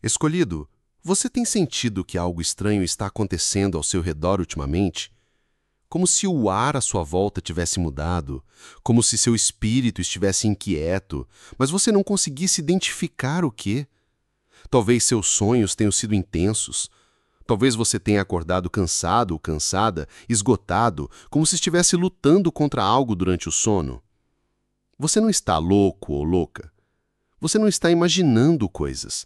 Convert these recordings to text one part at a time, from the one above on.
Escolhido, você tem sentido que algo estranho está acontecendo ao seu redor ultimamente? Como se o ar à sua volta tivesse mudado, como se seu espírito estivesse inquieto, mas você não conseguisse identificar o quê? Talvez seus sonhos tenham sido intensos. Talvez você tenha acordado cansado ou cansada, esgotado, como se estivesse lutando contra algo durante o sono. Você não está louco ou louca. Você não está imaginando coisas.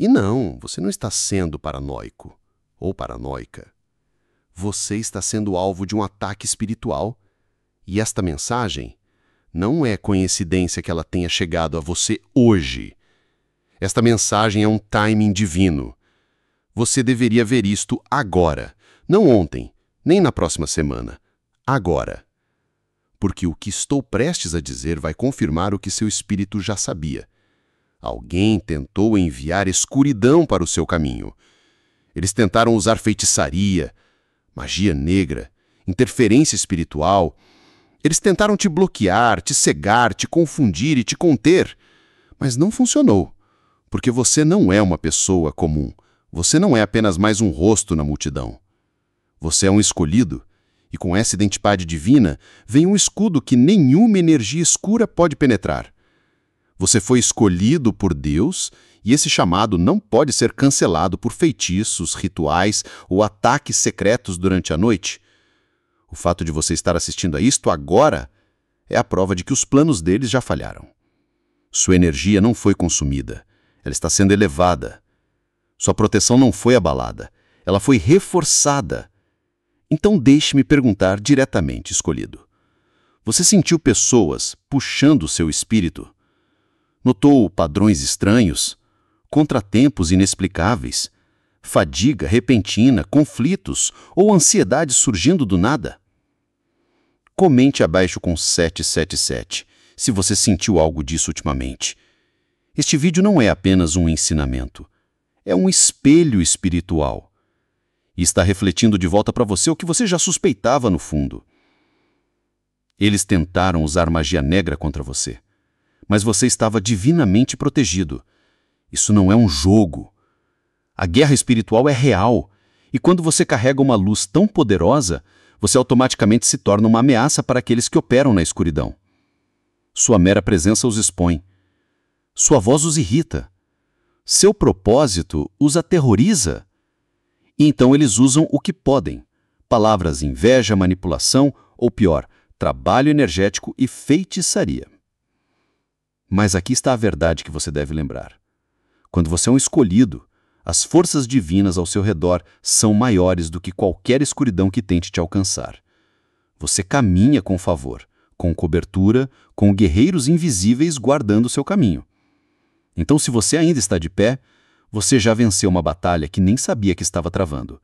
E não, você não está sendo paranoico ou paranoica. Você está sendo alvo de um ataque espiritual. E esta mensagem não é coincidência que ela tenha chegado a você hoje. Esta mensagem é um timing divino. Você deveria ver isto agora, não ontem, nem na próxima semana. Agora. Porque o que estou prestes a dizer vai confirmar o que seu espírito já sabia. Alguém tentou enviar escuridão para o seu caminho. Eles tentaram usar feitiçaria, magia negra, interferência espiritual. Eles tentaram te bloquear, te cegar, te confundir e te conter. Mas não funcionou, porque você não é uma pessoa comum. Você não é apenas mais um rosto na multidão. Você é um escolhido, e com essa identidade divina vem um escudo que nenhuma energia escura pode penetrar. Você foi escolhido por Deus, e esse chamado não pode ser cancelado por feitiços, rituais ou ataques secretos durante a noite. O fato de você estar assistindo a isto agora é a prova de que os planos deles já falharam. Sua energia não foi consumida, ela está sendo elevada. Sua proteção não foi abalada, ela foi reforçada. Então deixe-me perguntar diretamente, escolhido. Você sentiu pessoas puxando o seu espírito? Notou padrões estranhos, contratempos inexplicáveis, fadiga repentina, conflitos ou ansiedade surgindo do nada? Comente abaixo com 777, se você sentiu algo disso ultimamente. Este vídeo não é apenas um ensinamento, é um espelho espiritual. E está refletindo de volta para você o que você já suspeitava no fundo. Eles tentaram usar magia negra contra você. Mas você estava divinamente protegido. Isso não é um jogo. A guerra espiritual é real, e quando você carrega uma luz tão poderosa, você automaticamente se torna uma ameaça para aqueles que operam na escuridão. Sua mera presença os expõe. Sua voz os irrita. Seu propósito os aterroriza. E então eles usam o que podem. Palavras inveja, manipulação, ou pior, trabalho energético e feitiçaria. Mas aqui está a verdade que você deve lembrar. Quando você é um escolhido, as forças divinas ao seu redor são maiores do que qualquer escuridão que tente te alcançar. Você caminha com favor, com cobertura, com guerreiros invisíveis guardando seu caminho. Então, se você ainda está de pé, você já venceu uma batalha que nem sabia que estava travando.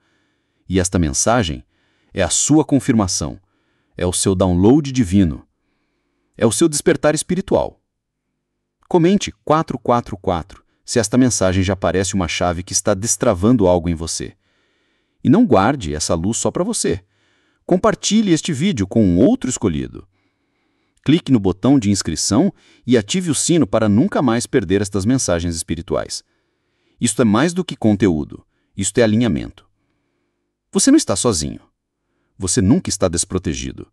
E esta mensagem é a sua confirmação, é o seu download divino, é o seu despertar espiritual. Comente 444 se esta mensagem já parece uma chave que está destravando algo em você. E não guarde essa luz só para você. Compartilhe este vídeo com um outro escolhido. Clique no botão de inscrição e ative o sino para nunca mais perder estas mensagens espirituais. Isto é mais do que conteúdo, isto é alinhamento. Você não está sozinho. Você nunca está desprotegido.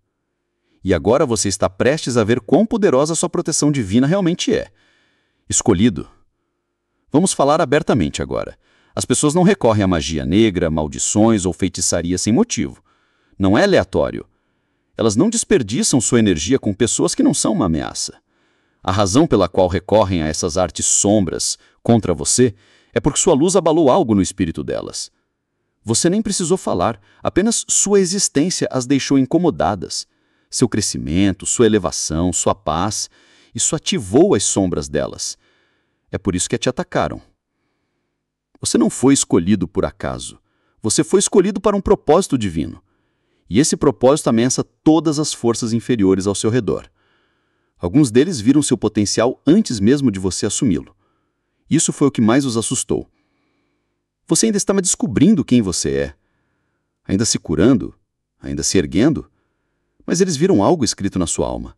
E agora você está prestes a ver quão poderosa sua proteção divina realmente é. Escolhido. Vamos falar abertamente agora. As pessoas não recorrem à magia negra, maldições ou feitiçaria sem motivo. Não é aleatório. Elas não desperdiçam sua energia com pessoas que não são uma ameaça. A razão pela qual recorrem a essas artes sombras contra você é porque sua luz abalou algo no espírito delas. Você nem precisou falar, apenas sua existência as deixou incomodadas. Seu crescimento, sua elevação, sua paz, isso ativou as sombras delas. É por isso que te atacaram. Você não foi escolhido por acaso. Você foi escolhido para um propósito divino. E esse propósito ameaça todas as forças inferiores ao seu redor. Alguns deles viram seu potencial antes mesmo de você assumi-lo. Isso foi o que mais os assustou. Você ainda estava descobrindo quem você é. Ainda se curando, ainda se erguendo. Mas eles viram algo escrito na sua alma.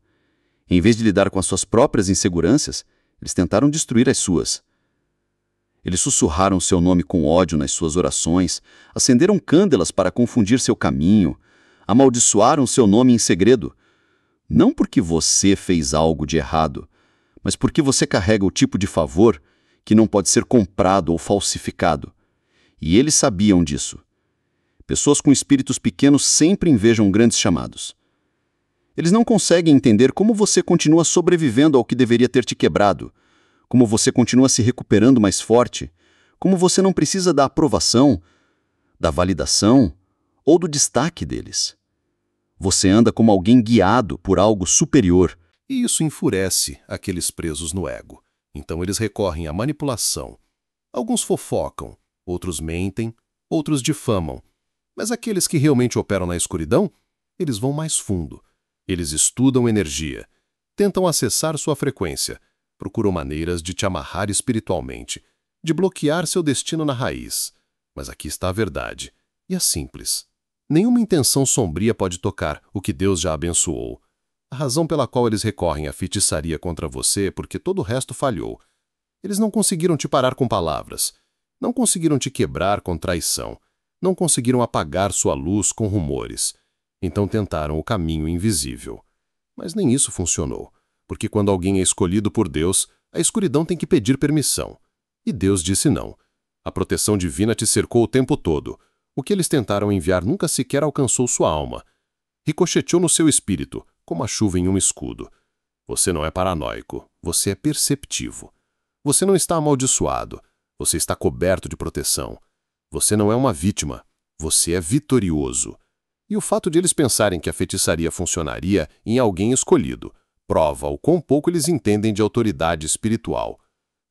Em vez de lidar com as suas próprias inseguranças, eles tentaram destruir as suas. Eles sussurraram seu nome com ódio nas suas orações, acenderam cândelas para confundir seu caminho, amaldiçoaram seu nome em segredo. Não porque você fez algo de errado, mas porque você carrega o tipo de favor que não pode ser comprado ou falsificado. E eles sabiam disso. Pessoas com espíritos pequenos sempre invejam grandes chamados. Eles não conseguem entender como você continua sobrevivendo ao que deveria ter te quebrado, como você continua se recuperando mais forte, como você não precisa da aprovação, da validação ou do destaque deles. Você anda como alguém guiado por algo superior. E isso enfurece aqueles presos no ego. Então eles recorrem à manipulação. Alguns fofocam, outros mentem, outros difamam. Mas aqueles que realmente operam na escuridão, eles vão mais fundo. Eles estudam energia, tentam acessar sua frequência, procuram maneiras de te amarrar espiritualmente, de bloquear seu destino na raiz. Mas aqui está a verdade, e é simples. Nenhuma intenção sombria pode tocar o que Deus já abençoou. A razão pela qual eles recorrem à feitiçaria contra você é porque todo o resto falhou. Eles não conseguiram te parar com palavras, não conseguiram te quebrar com traição, não conseguiram apagar sua luz com rumores. Então tentaram o caminho invisível. Mas nem isso funcionou, porque quando alguém é escolhido por Deus, a escuridão tem que pedir permissão. E Deus disse não. A proteção divina te cercou o tempo todo. O que eles tentaram enviar nunca sequer alcançou sua alma. Ricocheteou no seu espírito, como a chuva em um escudo. Você não é paranoico, você é perceptivo. Você não está amaldiçoado, você está coberto de proteção. Você não é uma vítima, você é vitorioso. E o fato de eles pensarem que a feitiçaria funcionaria em alguém escolhido prova o quão pouco eles entendem de autoridade espiritual.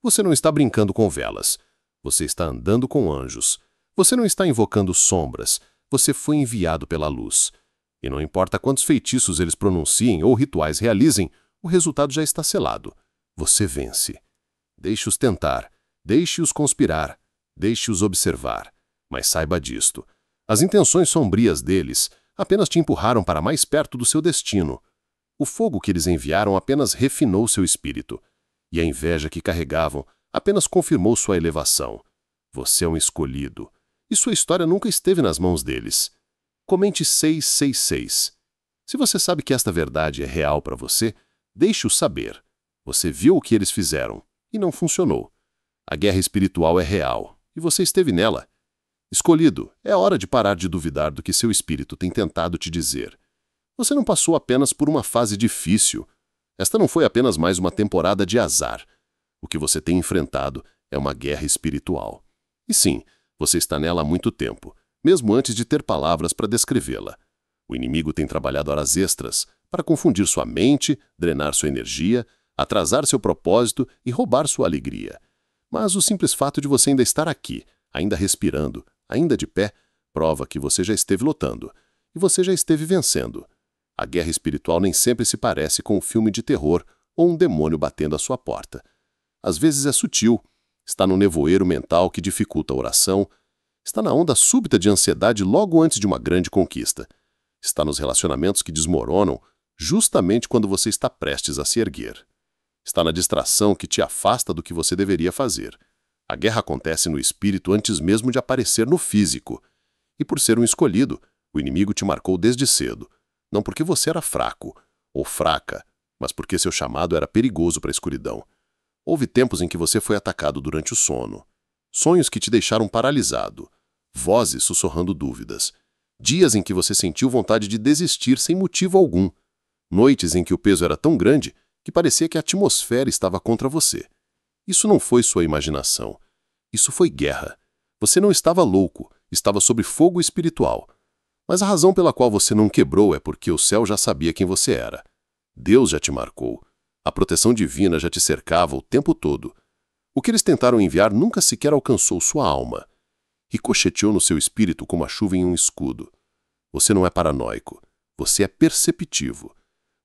Você não está brincando com velas. Você está andando com anjos. Você não está invocando sombras. Você foi enviado pela luz. E não importa quantos feitiços eles pronunciem ou rituais realizem, o resultado já está selado. Você vence. Deixe-os tentar. Deixe-os conspirar. Deixe-os observar. Mas saiba disto. As intenções sombrias deles apenas te empurraram para mais perto do seu destino. O fogo que eles enviaram apenas refinou seu espírito. E a inveja que carregavam apenas confirmou sua elevação. Você é um escolhido. E sua história nunca esteve nas mãos deles. Comente 666. Se você sabe que esta verdade é real para você, deixe-o saber. Você viu o que eles fizeram e não funcionou. A guerra espiritual é real e você esteve nela. Escolhido, é hora de parar de duvidar do que seu espírito tem tentado te dizer. Você não passou apenas por uma fase difícil. Esta não foi apenas mais uma temporada de azar. O que você tem enfrentado é uma guerra espiritual. E sim, você está nela há muito tempo, mesmo antes de ter palavras para descrevê-la. O inimigo tem trabalhado horas extras para confundir sua mente, drenar sua energia, atrasar seu propósito e roubar sua alegria. Mas o simples fato de você ainda estar aqui, ainda respirando, ainda de pé, prova que você já esteve lutando e você já esteve vencendo. A guerra espiritual nem sempre se parece com um filme de terror ou um demônio batendo à sua porta. Às vezes é sutil, está no nevoeiro mental que dificulta a oração, está na onda súbita de ansiedade logo antes de uma grande conquista, está nos relacionamentos que desmoronam justamente quando você está prestes a se erguer. Está na distração que te afasta do que você deveria fazer. A guerra acontece no espírito antes mesmo de aparecer no físico. E por ser um escolhido, o inimigo te marcou desde cedo. Não porque você era fraco ou fraca, mas porque seu chamado era perigoso para a escuridão. Houve tempos em que você foi atacado durante o sono. Sonhos que te deixaram paralisado. Vozes sussurrando dúvidas. Dias em que você sentiu vontade de desistir sem motivo algum. Noites em que o peso era tão grande que parecia que a atmosfera estava contra você. Isso não foi sua imaginação. Isso foi guerra. Você não estava louco, estava sob fogo espiritual. Mas a razão pela qual você não quebrou é porque o céu já sabia quem você era. Deus já te marcou. A proteção divina já te cercava o tempo todo. O que eles tentaram enviar nunca sequer alcançou sua alma. Ricocheteou no seu espírito como a chuva em um escudo. Você não é paranoico. Você é perceptivo.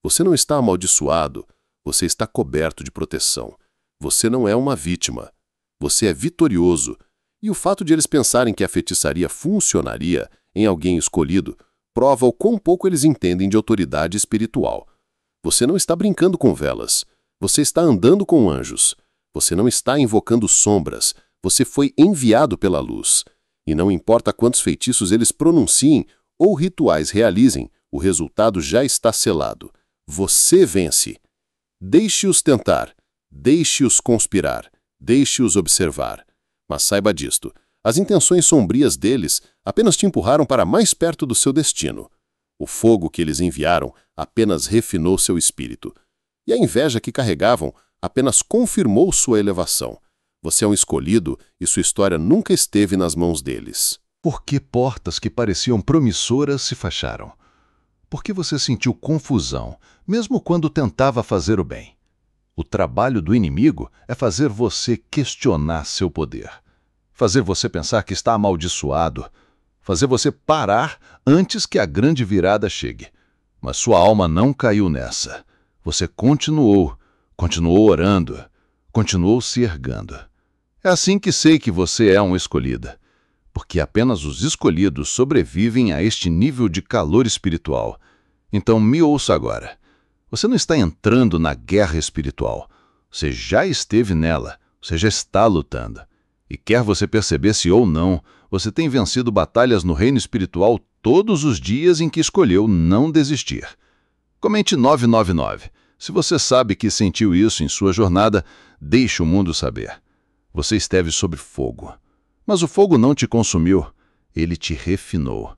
Você não está amaldiçoado. Você está coberto de proteção. Você não é uma vítima. Você é vitorioso. E o fato de eles pensarem que a feitiçaria funcionaria em alguém escolhido prova o quão pouco eles entendem de autoridade espiritual. Você não está brincando com velas. Você está andando com anjos. Você não está invocando sombras. Você foi enviado pela luz. E não importa quantos feitiços eles pronunciem ou rituais realizem, o resultado já está selado. Você vence. Deixe-os tentar. Deixe-os conspirar. Deixe-os observar. Mas saiba disto. As intenções sombrias deles apenas te empurraram para mais perto do seu destino. O fogo que eles enviaram apenas refinou seu espírito. E a inveja que carregavam apenas confirmou sua elevação. Você é um escolhido e sua história nunca esteve nas mãos deles. Por que portas que pareciam promissoras se fecharam? Por que você sentiu confusão, mesmo quando tentava fazer o bem? O trabalho do inimigo é fazer você questionar seu poder. Fazer você pensar que está amaldiçoado. Fazer você parar antes que a grande virada chegue. Mas sua alma não caiu nessa. Você continuou orando, continuou se erguendo. É assim que sei que você é uma escolhida. Porque apenas os escolhidos sobrevivem a este nível de calor espiritual. Então me ouça agora. Você não está entrando na guerra espiritual. Você já esteve nela. Você já está lutando. E quer você percebesse ou não, você tem vencido batalhas no reino espiritual todos os dias em que escolheu não desistir. Comente 999. Se você sabe que sentiu isso em sua jornada, deixe o mundo saber. Você esteve sob fogo. Mas o fogo não te consumiu, ele te refinou.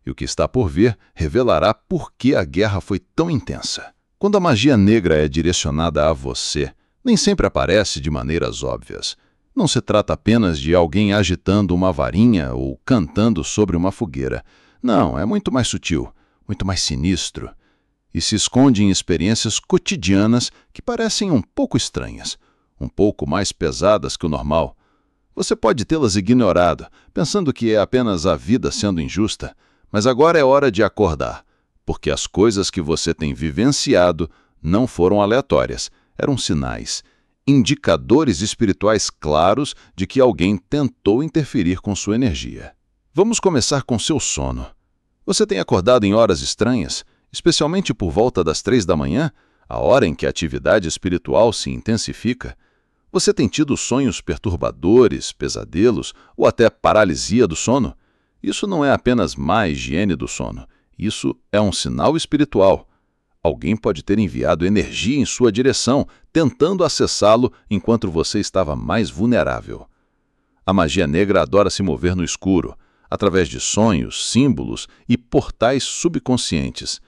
E o que está por vir revelará por que a guerra foi tão intensa. Quando a magia negra é direcionada a você, nem sempre aparece de maneiras óbvias. Não se trata apenas de alguém agitando uma varinha ou cantando sobre uma fogueira. Não, é muito mais sutil, muito mais sinistro. E se esconde em experiências cotidianas que parecem um pouco estranhas, um pouco mais pesadas que o normal. Você pode tê-las ignorado, pensando que é apenas a vida sendo injusta, mas agora é hora de acordar, porque as coisas que você tem vivenciado não foram aleatórias, eram sinais, indicadores espirituais claros de que alguém tentou interferir com sua energia. Vamos começar com seu sono. Você tem acordado em horas estranhas, especialmente por volta das 3 da manhã, a hora em que a atividade espiritual se intensifica? Você tem tido sonhos perturbadores, pesadelos ou até paralisia do sono? Isso não é apenas má higiene do sono. Isso é um sinal espiritual. Alguém pode ter enviado energia em sua direção, tentando acessá-lo enquanto você estava mais vulnerável. A magia negra adora se mover no escuro, através de sonhos, símbolos e portais subconscientes.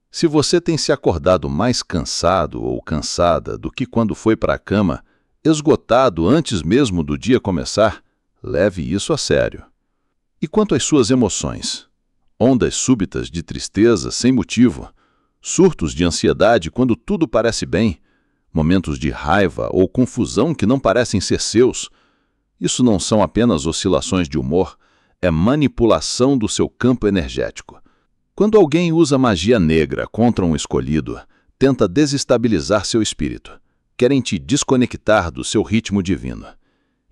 Se você tem se acordado mais cansado ou cansada do que quando foi para a cama, esgotado antes mesmo do dia começar, leve isso a sério. E quanto às suas emoções? Ondas súbitas de tristeza sem motivo, surtos de ansiedade quando tudo parece bem, momentos de raiva ou confusão que não parecem ser seus. Isso não são apenas oscilações de humor, é manipulação do seu campo energético. Quando alguém usa magia negra contra um escolhido, tenta desestabilizar seu espírito. Querem te desconectar do seu ritmo divino.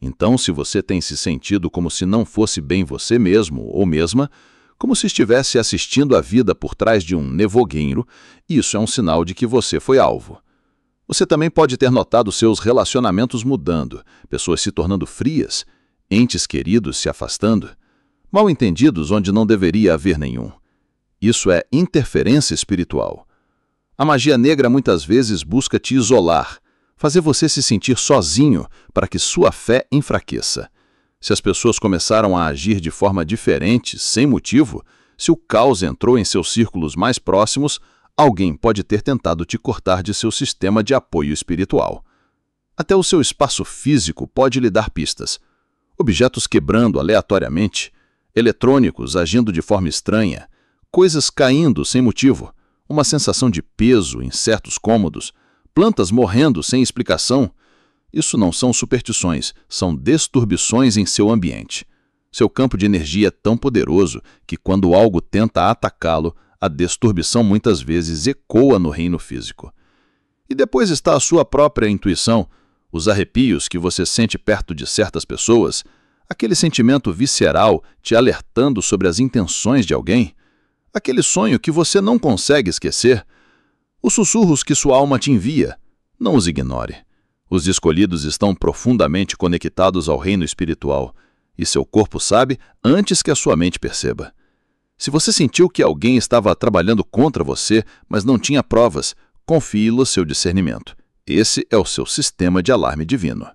Então, se você tem se sentido como se não fosse bem você mesmo ou mesma, como se estivesse assistindo a vida por trás de um nevoeiro, isso é um sinal de que você foi alvo. Você também pode ter notado seus relacionamentos mudando, pessoas se tornando frias, entes queridos se afastando, mal-entendidos onde não deveria haver nenhum. Isso é interferência espiritual. A magia negra muitas vezes busca te isolar, fazer você se sentir sozinho para que sua fé enfraqueça. Se as pessoas começaram a agir de forma diferente, sem motivo, se o caos entrou em seus círculos mais próximos, alguém pode ter tentado te cortar de seu sistema de apoio espiritual. Até o seu espaço físico pode lhe dar pistas. Objetos quebrando aleatoriamente, eletrônicos agindo de forma estranha, coisas caindo sem motivo, uma sensação de peso em certos cômodos, plantas morrendo sem explicação. Isso não são superstições, são disturbições em seu ambiente. Seu campo de energia é tão poderoso que quando algo tenta atacá-lo, a disturbição muitas vezes ecoa no reino físico. E depois está a sua própria intuição, os arrepios que você sente perto de certas pessoas, aquele sentimento visceral te alertando sobre as intenções de alguém, aquele sonho que você não consegue esquecer, os sussurros que sua alma te envia. Não os ignore. Os escolhidos estão profundamente conectados ao reino espiritual, e seu corpo sabe antes que a sua mente perceba. Se você sentiu que alguém estava trabalhando contra você, mas não tinha provas, confie no seu discernimento. Esse é o seu sistema de alarme divino.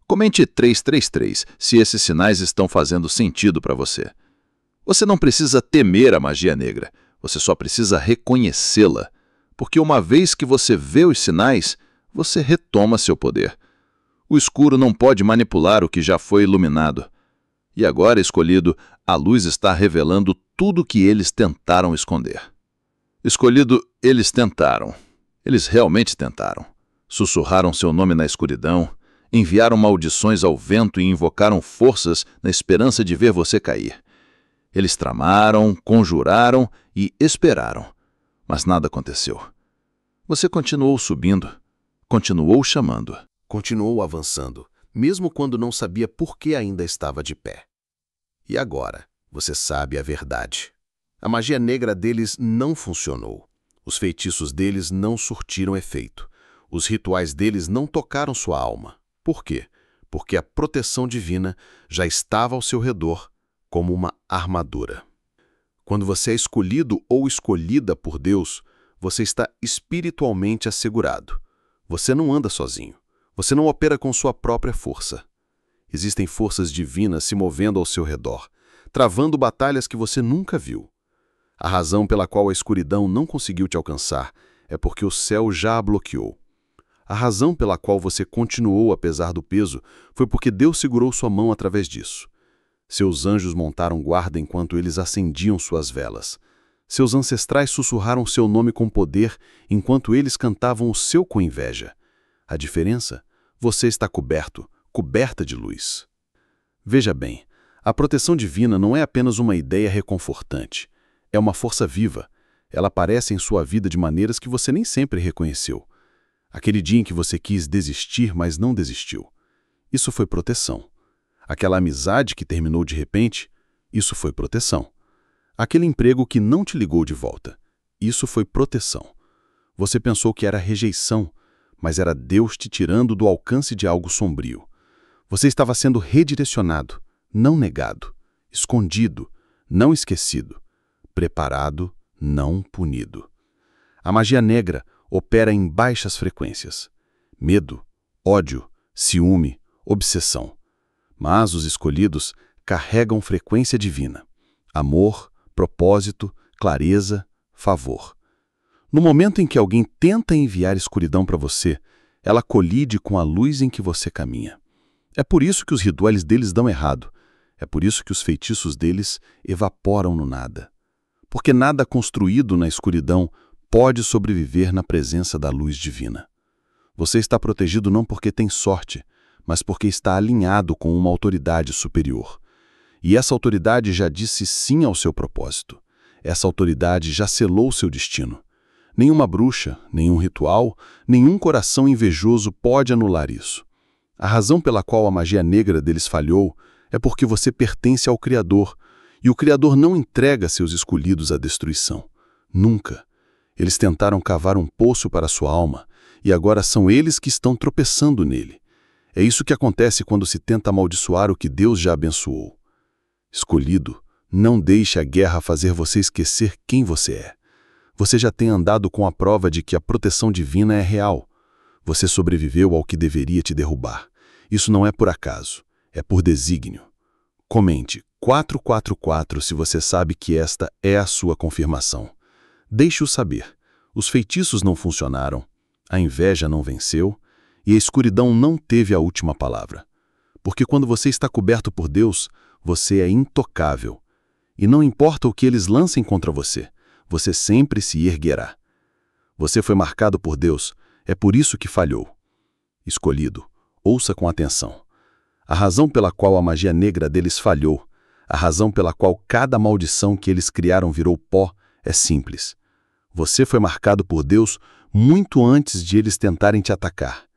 Comente 333 se esses sinais estão fazendo sentido para você. Você não precisa temer a magia negra, você só precisa reconhecê-la, porque uma vez que você vê os sinais, você retoma seu poder. O escuro não pode manipular o que já foi iluminado. E agora, escolhido, a luz está revelando tudo o que eles tentaram esconder. Escolhido, eles tentaram. Eles realmente tentaram. Sussurraram seu nome na escuridão, enviaram maldições ao vento e invocaram forças na esperança de ver você cair. Eles tramaram, conjuraram e esperaram, mas nada aconteceu. Você continuou subindo, continuou chamando. Continuou avançando, mesmo quando não sabia por que ainda estava de pé. E agora, você sabe a verdade. A magia negra deles não funcionou. Os feitiços deles não surtiram efeito. Os rituais deles não tocaram sua alma. Por quê? Porque a proteção divina já estava ao seu redor como uma armadura. Quando você é escolhido ou escolhida por Deus, você está espiritualmente assegurado. Você não anda sozinho. Você não opera com sua própria força. Existem forças divinas se movendo ao seu redor, travando batalhas que você nunca viu. A razão pela qual a escuridão não conseguiu te alcançar é porque o céu já a bloqueou. A razão pela qual você continuou apesar do peso foi porque Deus segurou sua mão através disso. Seus anjos montaram guarda enquanto eles acendiam suas velas. Seus ancestrais sussurraram seu nome com poder enquanto eles cantavam o seu com inveja. A diferença? Você está coberto, coberta de luz. Veja bem, a proteção divina não é apenas uma ideia reconfortante. É uma força viva. Ela aparece em sua vida de maneiras que você nem sempre reconheceu. Aquele dia em que você quis desistir, mas não desistiu. Isso foi proteção. Aquela amizade que terminou de repente, isso foi proteção. Aquele emprego que não te ligou de volta, isso foi proteção. Você pensou que era rejeição, mas era Deus te tirando do alcance de algo sombrio. Você estava sendo redirecionado, não negado, escondido, não esquecido, preparado, não punido. A magia negra opera em baixas frequências. Medo, ódio, ciúme, obsessão. Mas os escolhidos carregam frequência divina. Amor, propósito, clareza, favor. No momento em que alguém tenta enviar escuridão para você, ela colide com a luz em que você caminha. É por isso que os rituais deles dão errado. É por isso que os feitiços deles evaporam no nada. Porque nada construído na escuridão pode sobreviver na presença da luz divina. Você está protegido não porque tem sorte, mas porque está alinhado com uma autoridade superior. E essa autoridade já disse sim ao seu propósito. Essa autoridade já selou seu destino. Nenhuma bruxa, nenhum ritual, nenhum coração invejoso pode anular isso. A razão pela qual a magia negra deles falhou é porque você pertence ao Criador, e o Criador não entrega seus escolhidos à destruição. Nunca. Eles tentaram cavar um poço para sua alma, e agora são eles que estão tropeçando nele. É isso que acontece quando se tenta amaldiçoar o que Deus já abençoou. Escolhido, não deixe a guerra fazer você esquecer quem você é. Você já tem andado com a prova de que a proteção divina é real. Você sobreviveu ao que deveria te derrubar. Isso não é por acaso, é por desígnio. Comente 444 se você sabe que esta é a sua confirmação. Deixe-o saber. Os feitiços não funcionaram, a inveja não venceu e a escuridão não teve a última palavra. Porque quando você está coberto por Deus, você é intocável. E não importa o que eles lancem contra você, você sempre se erguerá. Você foi marcado por Deus, é por isso que falhou. Escolhido, ouça com atenção. A razão pela qual a magia negra deles falhou, a razão pela qual cada maldição que eles criaram virou pó, é simples. Você foi marcado por Deus muito antes de eles tentarem te atacar.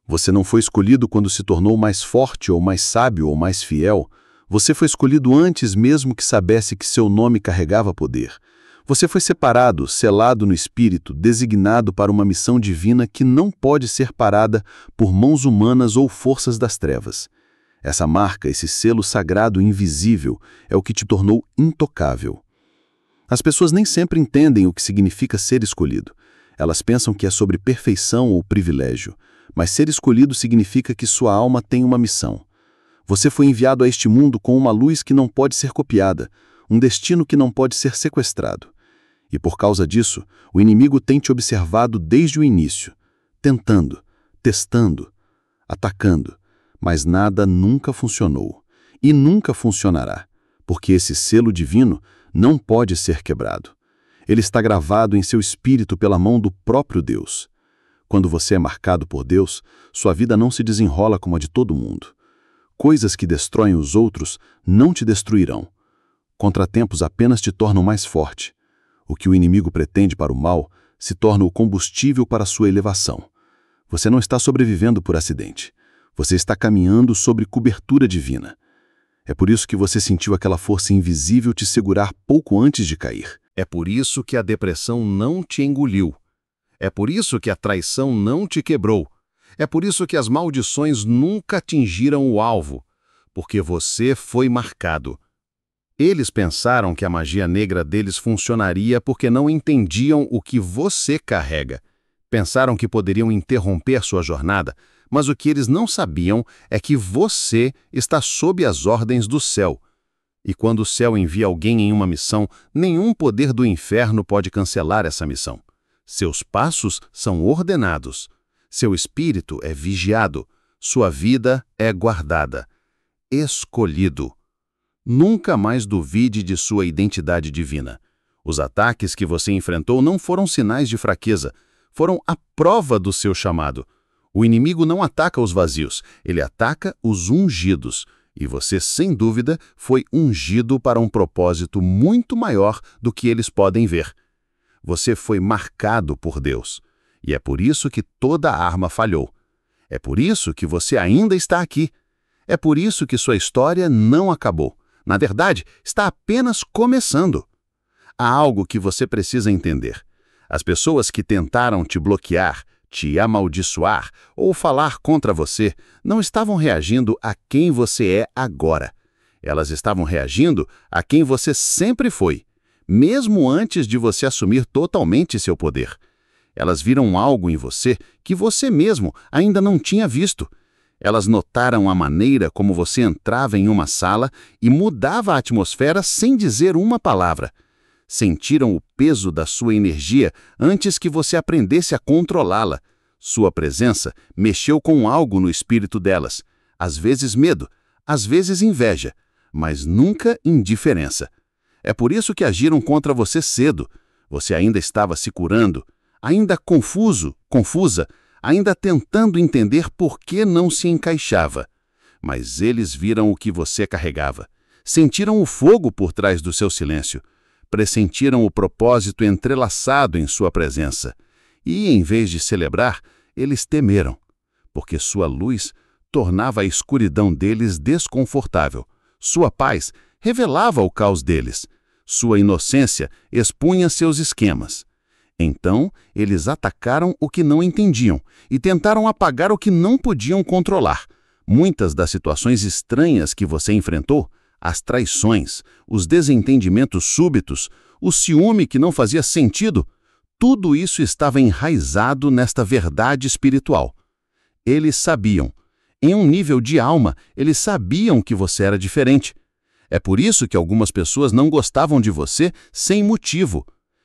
Você não foi escolhido quando se tornou mais forte ou mais sábio ou mais fiel. Você foi escolhido antes mesmo que soubesse que seu nome carregava poder. Você foi separado, selado no Espírito, designado para uma missão divina que não pode ser parada por mãos humanas ou forças das trevas. Essa marca, esse selo sagrado invisível, é o que te tornou intocável. As pessoas nem sempre entendem o que significa ser escolhido. Elas pensam que é sobre perfeição ou privilégio, mas ser escolhido significa que sua alma tem uma missão. Você foi enviado a este mundo com uma luz que não pode ser copiada, um destino que não pode ser sequestrado. E por causa disso, o inimigo tem te observado desde o início, tentando, testando, atacando, mas nada nunca funcionou e nunca funcionará, porque esse selo divino não pode ser quebrado. Ele está gravado em seu espírito pela mão do próprio Deus. Quando você é marcado por Deus, sua vida não se desenrola como a de todo mundo. Coisas que destroem os outros não te destruirão. Contratempos apenas te tornam mais forte. O que o inimigo pretende para o mal se torna o combustível para sua elevação. Você não está sobrevivendo por acidente. Você está caminhando sobre cobertura divina. É por isso que você sentiu aquela força invisível te segurar pouco antes de cair. É por isso que a depressão não te engoliu. É por isso que a traição não te quebrou. É por isso que as maldições nunca atingiram o alvo, porque você foi marcado. Eles pensaram que a magia negra deles funcionaria porque não entendiam o que você carrega. Pensaram que poderiam interromper sua jornada, mas o que eles não sabiam é que você está sob as ordens do céu. E quando o céu envia alguém em uma missão, nenhum poder do inferno pode cancelar essa missão. Seus passos são ordenados. Seu espírito é vigiado. Sua vida é guardada. Escolhido. Nunca mais duvide de sua identidade divina. Os ataques que você enfrentou não foram sinais de fraqueza, foram a prova do seu chamado. O inimigo não ataca os vazios, ele ataca os ungidos. E você, sem dúvida, foi ungido para um propósito muito maior do que eles podem ver. Você foi marcado por Deus. E é por isso que toda a arma falhou. É por isso que você ainda está aqui. É por isso que sua história não acabou. Na verdade, está apenas começando. Há algo que você precisa entender. As pessoas que tentaram te bloquear, te amaldiçoar ou falar contra você não estavam reagindo a quem você é agora. Elas estavam reagindo a quem você sempre foi, mesmo antes de você assumir totalmente seu poder. Elas viram algo em você que você mesmo ainda não tinha visto. Elas notaram a maneira como você entrava em uma sala e mudava a atmosfera sem dizer uma palavra. Sentiram o peso da sua energia antes que você aprendesse a controlá-la. Sua presença mexeu com algo no espírito delas. Às vezes medo, às vezes inveja, mas nunca indiferença. É por isso que agiram contra você cedo. Você ainda estava se curando, ainda confuso, confusa, ainda tentando entender por que não se encaixava. Mas eles viram o que você carregava. Sentiram o fogo por trás do seu silêncio. Pressentiram o propósito entrelaçado em sua presença. E, em vez de celebrar, eles temeram, porque sua luz tornava a escuridão deles desconfortável. Sua paz revelava o caos deles. Sua inocência expunha seus esquemas. Então, eles atacaram o que não entendiam e tentaram apagar o que não podiam controlar. Muitas das situações estranhas que você enfrentou, as traições, os desentendimentos súbitos, o ciúme que não fazia sentido, tudo isso estava enraizado nesta verdade espiritual. Eles sabiam. Em um nível de alma, eles sabiam que você era diferente. É por isso que algumas pessoas não gostavam de você sem motivo.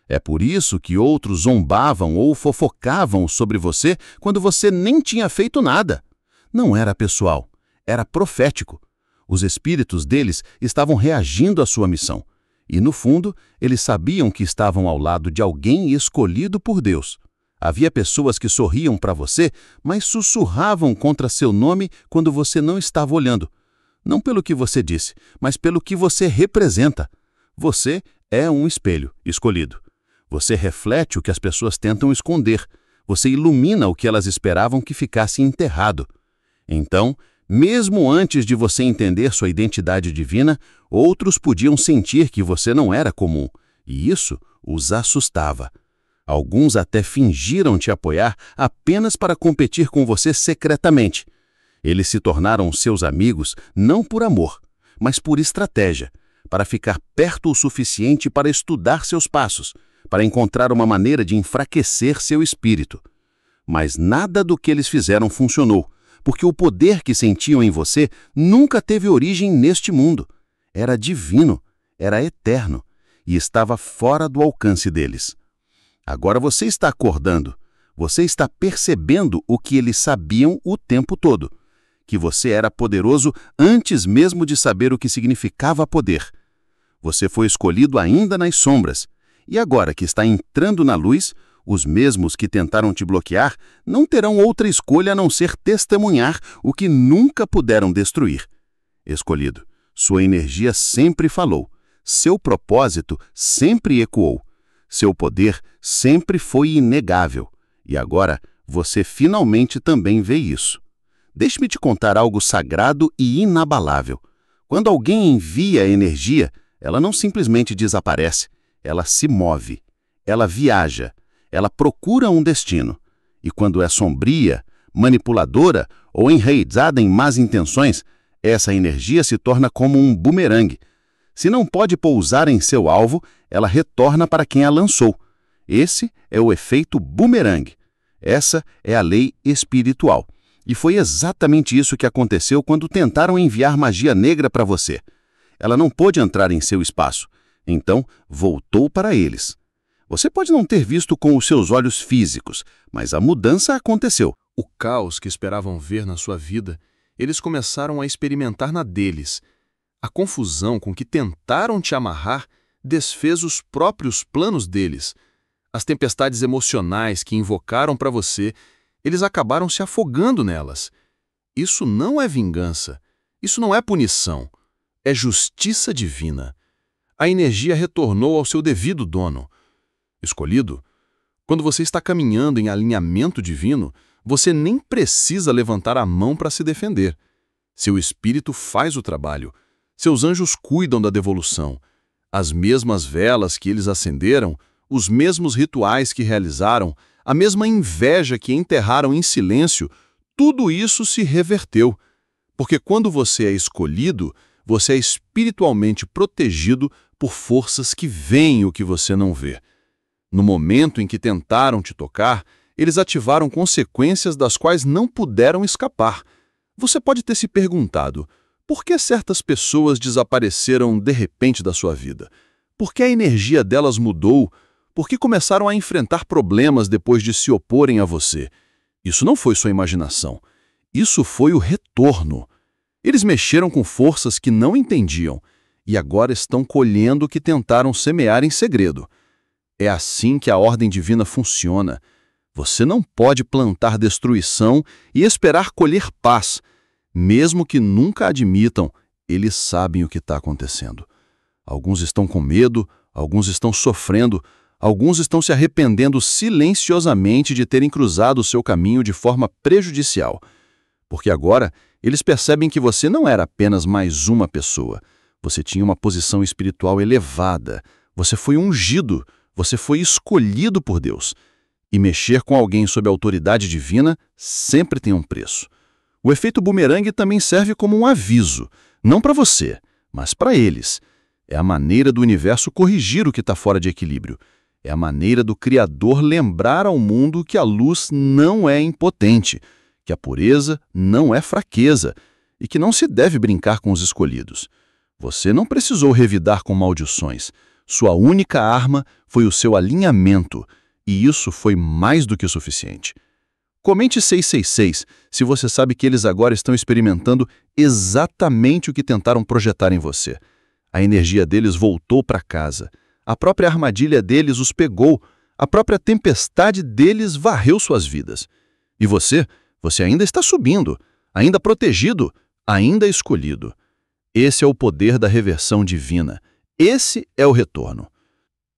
É por isso que outros zombavam ou fofocavam sobre você quando você nem tinha feito nada. Não era pessoal, era profético. Os espíritos deles estavam reagindo à sua missão. E, no fundo, eles sabiam que estavam ao lado de alguém escolhido por Deus. Havia pessoas que sorriam para você, mas sussurravam contra seu nome quando você não estava olhando. Não pelo que você disse, mas pelo que você representa. Você é um espelho escolhido. Você reflete o que as pessoas tentam esconder. Você ilumina o que elas esperavam que ficasse enterrado. Então, mesmo antes de você entender sua identidade divina, outros podiam sentir que você não era comum, e isso os assustava. Alguns até fingiram te apoiar apenas para competir com você secretamente. Eles se tornaram seus amigos não por amor, mas por estratégia, para ficar perto o suficiente para estudar seus passos, para encontrar uma maneira de enfraquecer seu espírito. Mas nada do que eles fizeram funcionou, porque o poder que sentiam em você nunca teve origem neste mundo. Era divino, era eterno, e estava fora do alcance deles. Agora você está acordando, você está percebendo o que eles sabiam o tempo todo, que você era poderoso antes mesmo de saber o que significava poder. Você foi escolhido ainda nas sombras, e agora que está entrando na luz, os mesmos que tentaram te bloquear não terão outra escolha a não ser testemunhar o que nunca puderam destruir. Escolhido, sua energia sempre falou, seu propósito sempre ecoou, seu poder sempre foi inegável, e agora você finalmente também vê isso. Deixe-me te contar algo sagrado e inabalável. Quando alguém envia energia, ela não simplesmente desaparece, ela se move, ela viaja, ela procura um destino. E quando é sombria, manipuladora ou enraizada em más intenções, essa energia se torna como um bumerangue. Se não pode pousar em seu alvo, ela retorna para quem a lançou. Esse é o efeito bumerangue. Essa é a lei espiritual. E foi exatamente isso que aconteceu quando tentaram enviar magia negra para você. Ela não pôde entrar em seu espaço, então voltou para eles. Você pode não ter visto com os seus olhos físicos, mas a mudança aconteceu. O caos que esperavam ver na sua vida, eles começaram a experimentar na deles. A confusão com que tentaram te amarrar desfez os próprios planos deles. As tempestades emocionais que invocaram para você, eles acabaram se afogando nelas. Isso não é vingança. Isso não é punição. É justiça divina. A energia retornou ao seu devido dono. Escolhido, quando você está caminhando em alinhamento divino, você nem precisa levantar a mão para se defender. Seu espírito faz o trabalho. Seus anjos cuidam da devolução. As mesmas velas que eles acenderam, os mesmos rituais que realizaram, a mesma inveja que enterraram em silêncio, tudo isso se reverteu. Porque quando você é escolhido, você é espiritualmente protegido por forças que veem o que você não vê. No momento em que tentaram te tocar, eles ativaram consequências das quais não puderam escapar. Você pode ter se perguntado, por que certas pessoas desapareceram de repente da sua vida? Por que a energia delas mudou? Por que começaram a enfrentar problemas depois de se oporem a você? Isso não foi sua imaginação. Isso foi o retorno. Eles mexeram com forças que não entendiam e agora estão colhendo o que tentaram semear em segredo. É assim que a ordem divina funciona. Você não pode plantar destruição e esperar colher paz. Mesmo que nunca admitam, eles sabem o que está acontecendo. Alguns estão com medo, alguns estão sofrendo, alguns estão se arrependendo silenciosamente de terem cruzado o seu caminho de forma prejudicial. Porque agora eles percebem que você não era apenas mais uma pessoa. Você tinha uma posição espiritual elevada. Você foi ungido. Você foi escolhido por Deus. E mexer com alguém sob autoridade divina sempre tem um preço. O efeito bumerangue também serve como um aviso, não para você, mas para eles. É a maneira do universo corrigir o que está fora de equilíbrio. É a maneira do Criador lembrar ao mundo que a luz não é impotente, que a pureza não é fraqueza e que não se deve brincar com os escolhidos. Você não precisou revidar com maldições. Sua única arma foi o seu alinhamento, e isso foi mais do que o suficiente. Comente 666 se você sabe que eles agora estão experimentando exatamente o que tentaram projetar em você. A energia deles voltou para casa. A própria armadilha deles os pegou. A própria tempestade deles varreu suas vidas. E você ainda está subindo, ainda protegido, ainda escolhido. Esse é o poder da reversão divina. Esse é o retorno.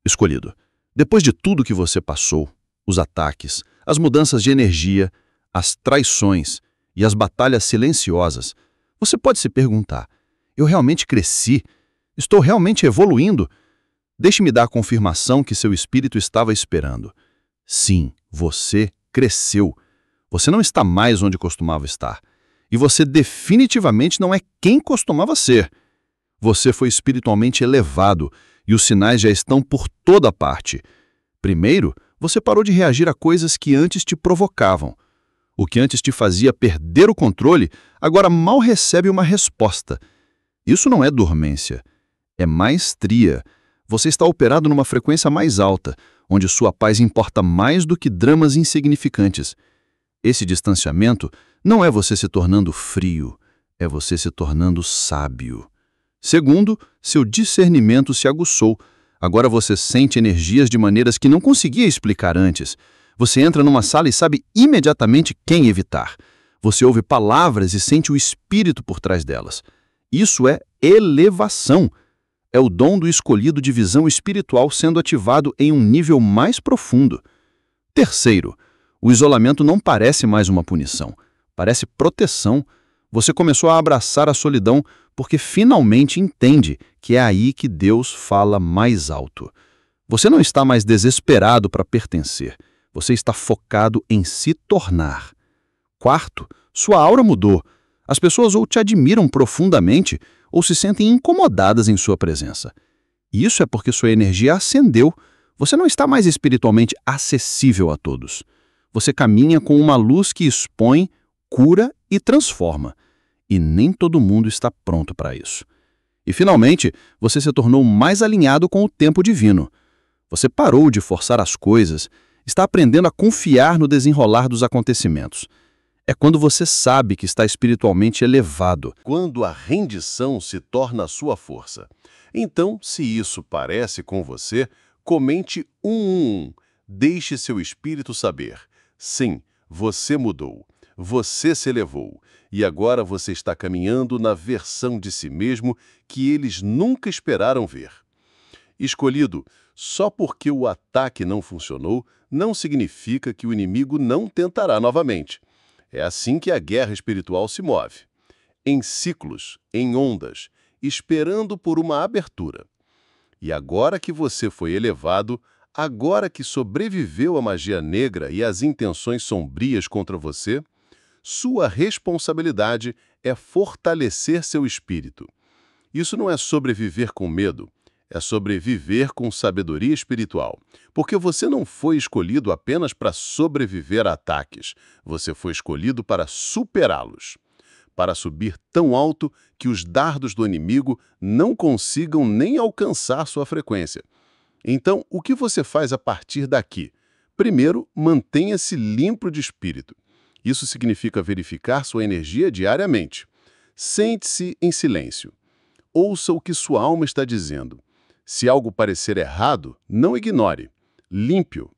Escolhido. Depois de tudo que você passou, os ataques, as mudanças de energia, as traições e as batalhas silenciosas, você pode se perguntar, eu realmente cresci? Estou realmente evoluindo? Deixe-me dar a confirmação que seu espírito estava esperando. Sim, você cresceu. Você não está mais onde costumava estar. E você definitivamente não é quem costumava ser. Você foi espiritualmente elevado e os sinais já estão por toda parte. Primeiro, você parou de reagir a coisas que antes te provocavam. O que antes te fazia perder o controle, agora mal recebe uma resposta. Isso não é dormência, é maestria. Você está operado numa frequência mais alta, onde sua paz importa mais do que dramas insignificantes. Esse distanciamento não é você se tornando frio, é você se tornando sábio. Segundo, seu discernimento se aguçou. Agora você sente energias de maneiras que não conseguia explicar antes. Você entra numa sala e sabe imediatamente quem evitar. Você ouve palavras e sente o espírito por trás delas. Isso é elevação. É o dom do escolhido de visão espiritual sendo ativado em um nível mais profundo. Terceiro, o isolamento não parece mais uma punição. Parece proteção. Você começou a abraçar a solidão porque finalmente entende que é aí que Deus fala mais alto. Você não está mais desesperado para pertencer. Você está focado em se tornar. Quarto, sua aura mudou. As pessoas ou te admiram profundamente ou se sentem incomodadas em sua presença. Isso é porque sua energia ascendeu. Você não está mais espiritualmente acessível a todos. Você caminha com uma luz que expõe, cura e transforma. E nem todo mundo está pronto para isso. E, finalmente, você se tornou mais alinhado com o tempo divino. Você parou de forçar as coisas, está aprendendo a confiar no desenrolar dos acontecimentos. É quando você sabe que está espiritualmente elevado. Quando a rendição se torna a sua força. Então, se isso parece com você, comente 111. Deixe seu espírito saber. Sim, você mudou. Você se elevou. E agora você está caminhando na versão de si mesmo que eles nunca esperaram ver. Escolhido, só porque o ataque não funcionou, não significa que o inimigo não tentará novamente. É assim que a guerra espiritual se move. Em ciclos, em ondas, esperando por uma abertura. E agora que você foi elevado, agora que sobreviveu à magia negra e às intenções sombrias contra você, sua responsabilidade é fortalecer seu espírito. Isso não é sobreviver com medo, é sobreviver com sabedoria espiritual. Porque você não foi escolhido apenas para sobreviver a ataques, você foi escolhido para superá-los. Para subir tão alto que os dardos do inimigo não consigam nem alcançar sua frequência. Então, o que você faz a partir daqui? Primeiro, mantenha-se limpo de espírito. Isso significa verificar sua energia diariamente. Sente-se em silêncio. Ouça o que sua alma está dizendo. Se algo parecer errado, não ignore. Limpe-o.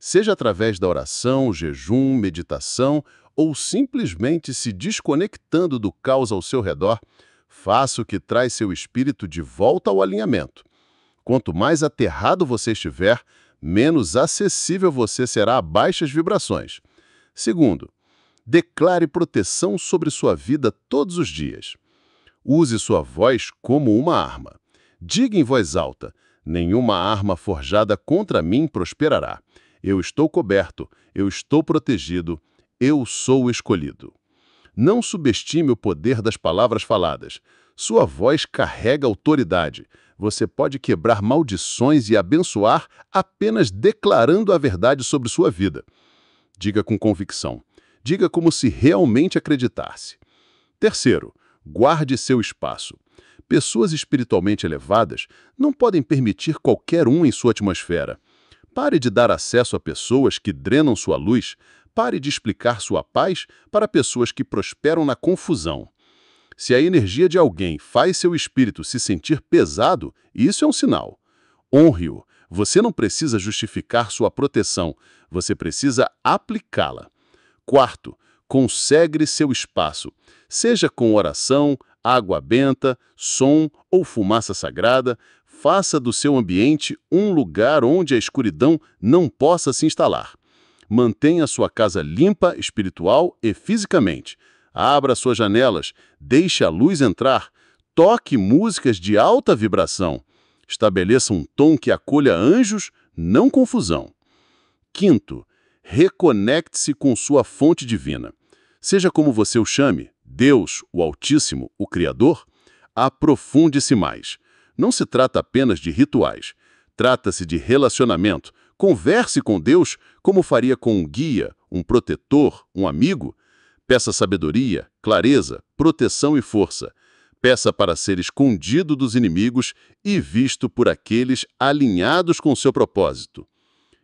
Seja através da oração, jejum, meditação ou simplesmente se desconectando do caos ao seu redor, faça o que traz seu espírito de volta ao alinhamento. Quanto mais aterrado você estiver, menos acessível você será a baixas vibrações. Segundo, declare proteção sobre sua vida todos os dias. Use sua voz como uma arma. Diga em voz alta: nenhuma arma forjada contra mim prosperará. Eu estou coberto, eu estou protegido, eu sou o escolhido. Não subestime o poder das palavras faladas. Sua voz carrega autoridade. Você pode quebrar maldições e abençoar apenas declarando a verdade sobre sua vida. Diga com convicção. Diga como se realmente acreditasse. Terceiro, guarde seu espaço. Pessoas espiritualmente elevadas não podem permitir qualquer um em sua atmosfera. Pare de dar acesso a pessoas que drenam sua luz. Pare de explicar sua paz para pessoas que prosperam na confusão. Se a energia de alguém faz seu espírito se sentir pesado, isso é um sinal. Honre-o. Você não precisa justificar sua proteção. Você precisa aplicá-la. Quarto, consagre seu espaço. Seja com oração, água benta, som ou fumaça sagrada, faça do seu ambiente um lugar onde a escuridão não possa se instalar. Mantenha sua casa limpa, espiritual e fisicamente. Abra suas janelas, deixe a luz entrar, toque músicas de alta vibração. Estabeleça um tom que acolha anjos, não confusão. Quinto, reconecte-se com sua fonte divina. Seja como você o chame, Deus, o Altíssimo, o Criador, aprofunde-se mais. Não se trata apenas de rituais. Trata-se de relacionamento. Converse com Deus como faria com um guia, um protetor, um amigo. Peça sabedoria, clareza, proteção e força. Peça para ser escondido dos inimigos e visto por aqueles alinhados com seu propósito.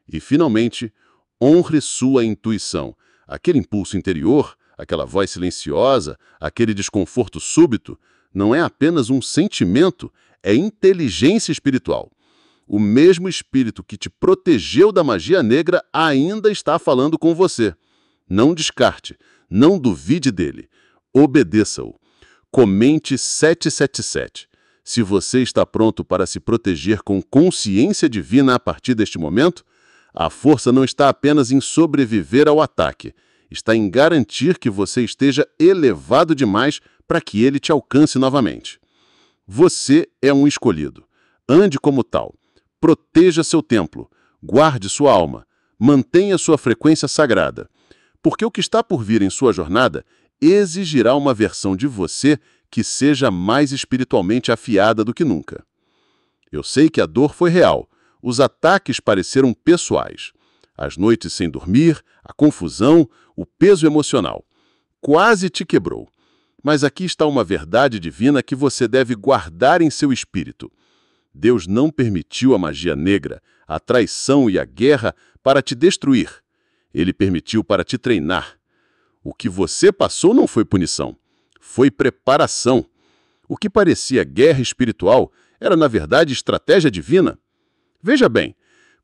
E, finalmente, honre sua intuição. Aquele impulso interior, aquela voz silenciosa, aquele desconforto súbito, não é apenas um sentimento, é inteligência espiritual. O mesmo espírito que te protegeu da magia negra ainda está falando com você. Não descarte, não duvide dele. Obedeça-o. Comente 777. Se você está pronto para se proteger com consciência divina a partir deste momento, a força não está apenas em sobreviver ao ataque, está em garantir que você esteja elevado demais para que ele te alcance novamente. Você é um escolhido. Ande como tal. Proteja seu templo. Guarde sua alma. Mantenha sua frequência sagrada. Porque o que está por vir em sua jornada exigirá uma versão de você que seja mais espiritualmente afiada do que nunca. Eu sei que a dor foi real. Os ataques pareceram pessoais. As noites sem dormir, a confusão, o peso emocional. Quase te quebrou. Mas aqui está uma verdade divina que você deve guardar em seu espírito. Deus não permitiu a magia negra, a traição e a guerra para te destruir. Ele permitiu para te treinar. O que você passou não foi punição, foi preparação. O que parecia guerra espiritual era, na verdade, estratégia divina. Veja bem,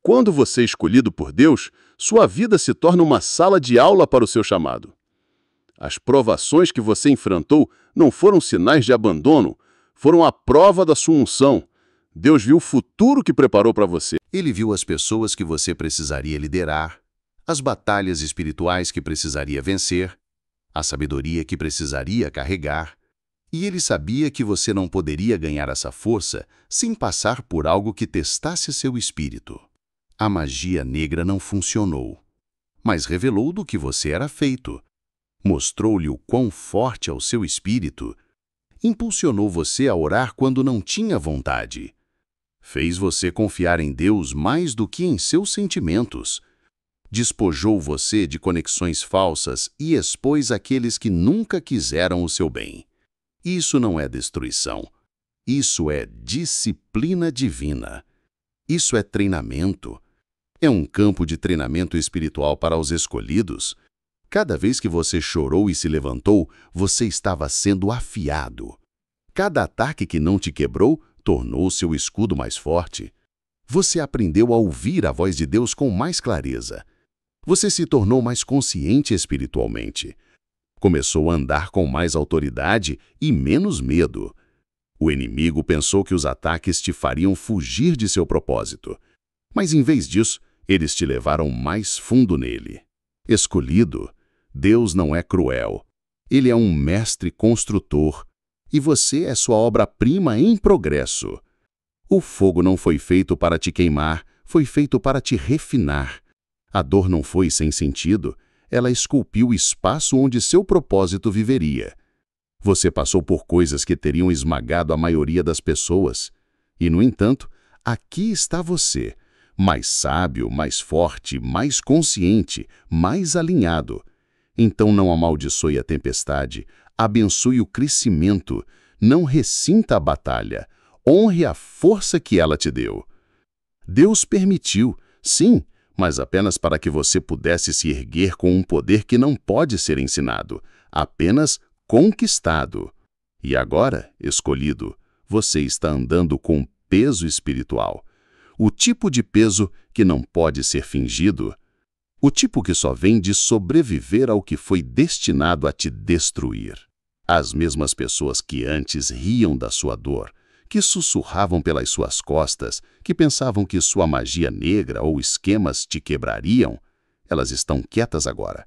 quando você é escolhido por Deus, sua vida se torna uma sala de aula para o seu chamado. As provações que você enfrentou não foram sinais de abandono, foram a prova da sua unção. Deus viu o futuro que preparou para você. Ele viu as pessoas que você precisaria liderar, as batalhas espirituais que precisaria vencer, a sabedoria que precisaria carregar, e ele sabia que você não poderia ganhar essa força sem passar por algo que testasse seu espírito. A magia negra não funcionou, mas revelou do que você era feito. Mostrou-lhe o quão forte é o seu espírito. Impulsionou você a orar quando não tinha vontade. Fez você confiar em Deus mais do que em seus sentimentos. Despojou você de conexões falsas e expôs aqueles que nunca quiseram o seu bem. Isso não é destruição. Isso é disciplina divina. Isso é treinamento. É um campo de treinamento espiritual para os escolhidos. Cada vez que você chorou e se levantou, você estava sendo afiado. Cada ataque que não te quebrou tornou seu escudo mais forte. Você aprendeu a ouvir a voz de Deus com mais clareza. Você se tornou mais consciente espiritualmente. Começou a andar com mais autoridade e menos medo. O inimigo pensou que os ataques te fariam fugir de seu propósito. Mas em vez disso, eles te levaram mais fundo nele. Escolhido, Deus não é cruel. Ele é um mestre construtor. E você é sua obra-prima em progresso. O fogo não foi feito para te queimar, foi feito para te refinar. A dor não foi sem sentido, ela esculpiu o espaço onde seu propósito viveria. Você passou por coisas que teriam esmagado a maioria das pessoas. E, no entanto, aqui está você, mais sábio, mais forte, mais consciente, mais alinhado. Então não amaldiçoe a tempestade, abençoe o crescimento, não ressinta a batalha, honre a força que ela te deu. Deus permitiu, sim, mas apenas para que você pudesse se erguer com um poder que não pode ser ensinado, apenas conquistado. E agora, escolhido, você está andando com peso espiritual. O tipo de peso que não pode ser fingido. O tipo que só vem de sobreviver ao que foi destinado a te destruir. As mesmas pessoas que antes riam da sua dor, que sussurravam pelas suas costas, que pensavam que sua magia negra ou esquemas te quebrariam, elas estão quietas agora.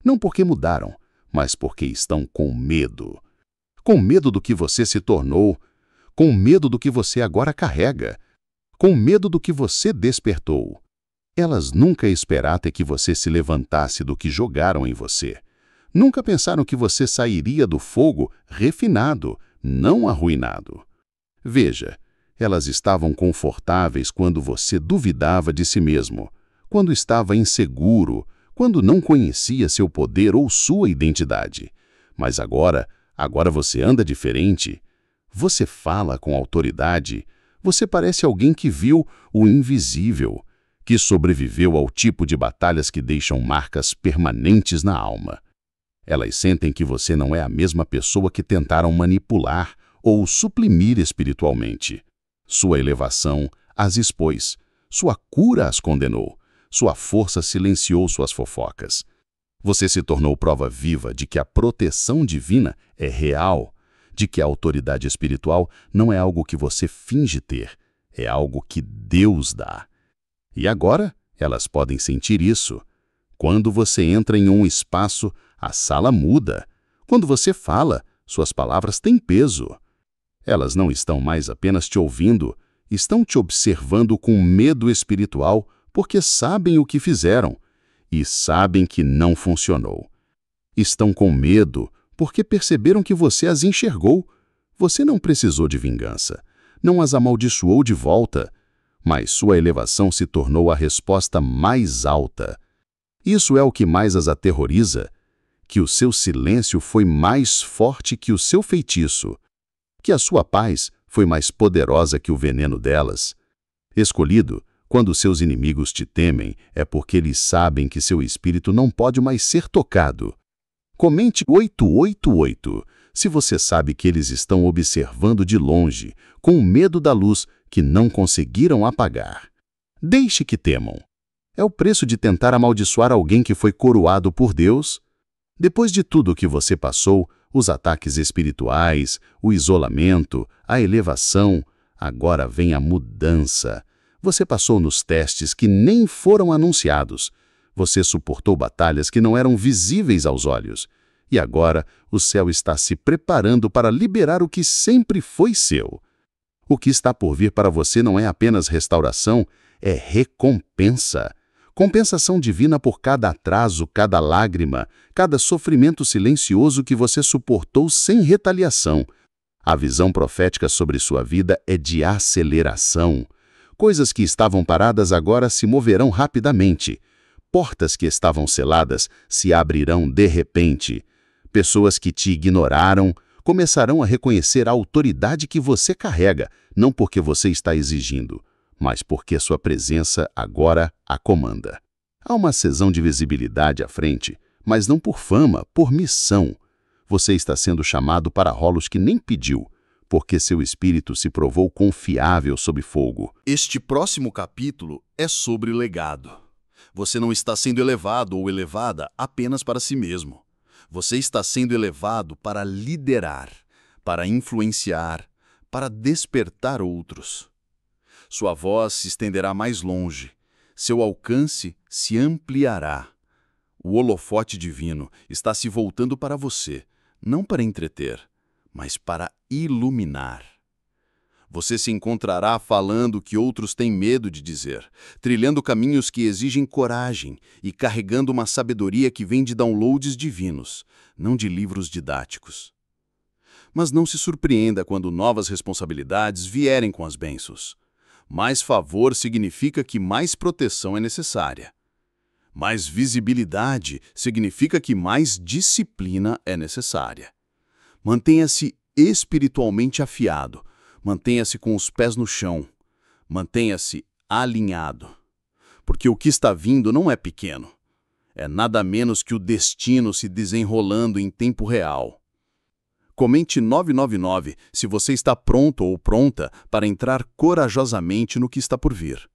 Não porque mudaram, mas porque estão com medo. Com medo do que você se tornou, com medo do que você agora carrega, com medo do que você despertou. Elas nunca esperaram até que você se levantasse do que jogaram em você. Nunca pensaram que você sairia do fogo refinado, não arruinado. Veja, elas estavam confortáveis quando você duvidava de si mesmo, quando estava inseguro, quando não conhecia seu poder ou sua identidade. Mas agora você anda diferente. Você fala com autoridade. Você parece alguém que viu o invisível, que sobreviveu ao tipo de batalhas que deixam marcas permanentes na alma. Elas sentem que você não é a mesma pessoa que tentaram manipular ou suprimir espiritualmente. Sua elevação as expôs, sua cura as condenou, sua força silenciou suas fofocas. Você se tornou prova viva de que a proteção divina é real, de que a autoridade espiritual não é algo que você finge ter, é algo que Deus dá. E agora, elas podem sentir isso. Quando você entra em um espaço, a sala muda. Quando você fala, suas palavras têm peso. Elas não estão mais apenas te ouvindo, estão te observando com medo espiritual, porque sabem o que fizeram e sabem que não funcionou. Estão com medo porque perceberam que você as enxergou. Você não precisou de vingança, não as amaldiçoou de volta, mas sua elevação se tornou a resposta mais alta. Isso é o que mais as aterroriza, que o seu silêncio foi mais forte que o seu feitiço, que a sua paz foi mais poderosa que o veneno delas. Escolhido, quando seus inimigos te temem, é porque eles sabem que seu espírito não pode mais ser tocado. Comente 888 se você sabe que eles estão observando de longe, com medo da luz que não conseguiram apagar. Deixe que temam. É o preço de tentar amaldiçoar alguém que foi coroado por Deus? Depois de tudo o que você passou, os ataques espirituais, o isolamento, a elevação, agora vem a mudança. Você passou nos testes que nem foram anunciados. Você suportou batalhas que não eram visíveis aos olhos. E agora o céu está se preparando para liberar o que sempre foi seu. O que está por vir para você não é apenas restauração, é recompensa. Compensação divina por cada atraso, cada lágrima, cada sofrimento silencioso que você suportou sem retaliação. A visão profética sobre sua vida é de aceleração. Coisas que estavam paradas agora se moverão rapidamente. Portas que estavam seladas se abrirão de repente. Pessoas que te ignoraram começarão a reconhecer a autoridade que você carrega, não porque você está exigindo, mas porque sua presença agora a comanda. Há uma season de visibilidade à frente, mas não por fama, por missão. Você está sendo chamado para rolos que nem pediu, porque seu espírito se provou confiável sob fogo. Este próximo capítulo é sobre legado. Você não está sendo elevado ou elevada apenas para si mesmo. Você está sendo elevado para liderar, para influenciar, para despertar outros. Sua voz se estenderá mais longe, seu alcance se ampliará. O holofote divino está se voltando para você, não para entreter, mas para iluminar. Você se encontrará falando o que outros têm medo de dizer, trilhando caminhos que exigem coragem e carregando uma sabedoria que vem de downloads divinos, não de livros didáticos. Mas não se surpreenda quando novas responsabilidades vierem com as bênçãos. Mais favor significa que mais proteção é necessária. Mais visibilidade significa que mais disciplina é necessária. Mantenha-se espiritualmente afiado. Mantenha-se com os pés no chão. Mantenha-se alinhado. Porque o que está vindo não é pequeno. É nada menos que o destino se desenrolando em tempo real. Comente 999 se você está pronto ou pronta para entrar corajosamente no que está por vir.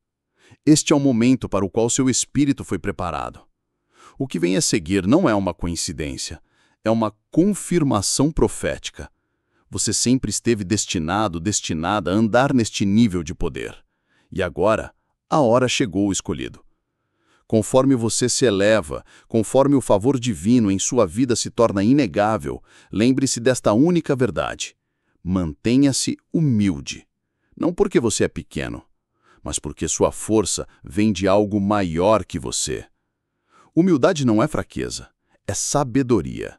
Este é o momento para o qual seu espírito foi preparado. O que vem a seguir não é uma coincidência, é uma confirmação profética. Você sempre esteve destinada a andar neste nível de poder. E agora, a hora chegou, escolhido. Conforme você se eleva, conforme o favor divino em sua vida se torna inegável, lembre-se desta única verdade. Mantenha-se humilde. Não porque você é pequeno, mas porque sua força vem de algo maior que você. Humildade não é fraqueza, é sabedoria.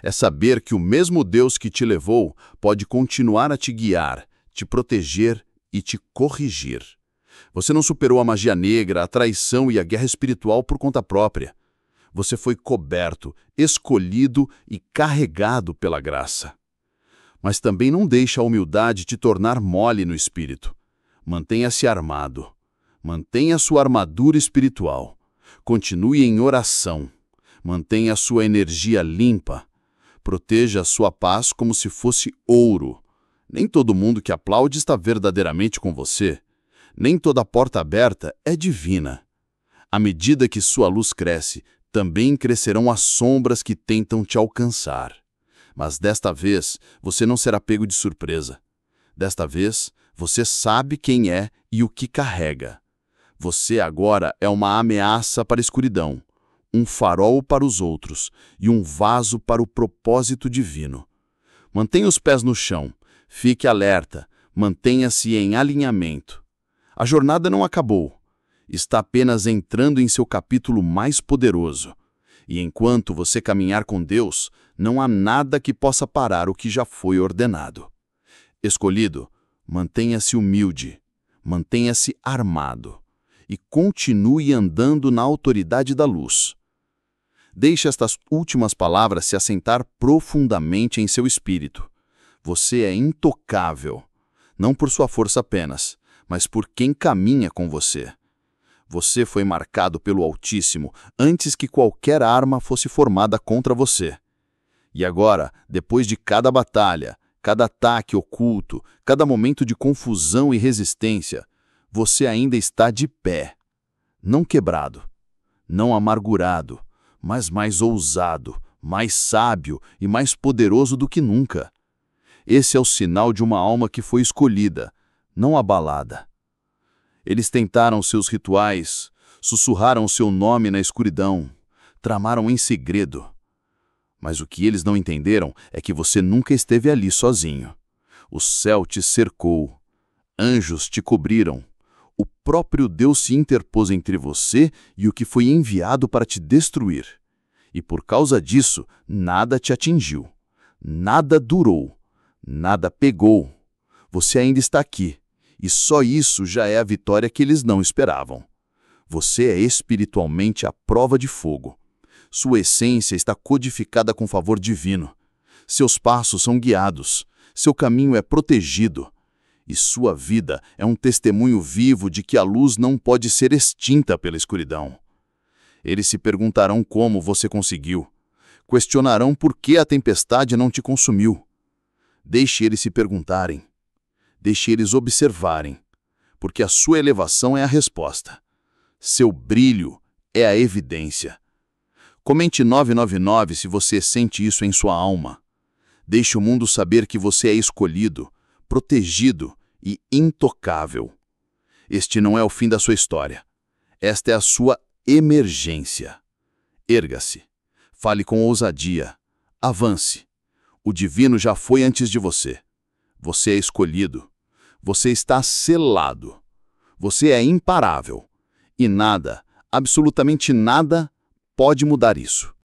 É saber que o mesmo Deus que te levou pode continuar a te guiar, te proteger e te corrigir. Você não superou a magia negra, a traição e a guerra espiritual por conta própria. Você foi coberto, escolhido e carregado pela graça. Mas também não deixe a humildade te tornar mole no espírito. Mantenha-se armado. Mantenha sua armadura espiritual. Continue em oração. Mantenha sua energia limpa. Proteja a sua paz como se fosse ouro. Nem todo mundo que aplaude está verdadeiramente com você. Nem toda porta aberta é divina. À medida que sua luz cresce, também crescerão as sombras que tentam te alcançar. Mas desta vez, você não será pego de surpresa. Desta vez, você sabe quem é e o que carrega. Você agora é uma ameaça para a escuridão, um farol para os outros e um vaso para o propósito divino. Mantenha os pés no chão, fique alerta, mantenha-se em alinhamento. A jornada não acabou. Está apenas entrando em seu capítulo mais poderoso. E enquanto você caminhar com Deus, não há nada que possa parar o que já foi ordenado. Escolhido, mantenha-se humilde, mantenha-se armado e continue andando na autoridade da luz. Deixe estas últimas palavras se assentar profundamente em seu espírito. Você é intocável, não por sua força apenas, mas por quem caminha com você. Você foi marcado pelo Altíssimo antes que qualquer arma fosse formada contra você. E agora, depois de cada batalha, cada ataque oculto, cada momento de confusão e resistência, você ainda está de pé. Não quebrado, não amargurado, mas mais ousado, mais sábio e mais poderoso do que nunca. Esse é o sinal de uma alma que foi escolhida, não abalada. Eles tentaram seus rituais, sussurraram seu nome na escuridão, tramaram em segredo. Mas o que eles não entenderam é que você nunca esteve ali sozinho. O céu te cercou, anjos te cobriram, o próprio Deus se interpôs entre você e o que foi enviado para te destruir. E por causa disso, nada te atingiu, nada durou, nada pegou. Você ainda está aqui. E só isso já é a vitória que eles não esperavam. Você é espiritualmente à prova de fogo. Sua essência está codificada com favor divino. Seus passos são guiados. Seu caminho é protegido. E sua vida é um testemunho vivo de que a luz não pode ser extinta pela escuridão. Eles se perguntarão como você conseguiu. Questionarão por que a tempestade não te consumiu. Deixe eles se perguntarem. Deixe eles observarem, porque a sua elevação é a resposta. Seu brilho é a evidência. Comente 999 se você sente isso em sua alma. Deixe o mundo saber que você é escolhido, protegido e intocável. Este não é o fim da sua história. Esta é a sua emergência. Erga-se. Fale com ousadia. Avance. O divino já foi antes de você. Você é escolhido. Você está selado. Você é imparável. E nada, absolutamente nada, pode mudar isso.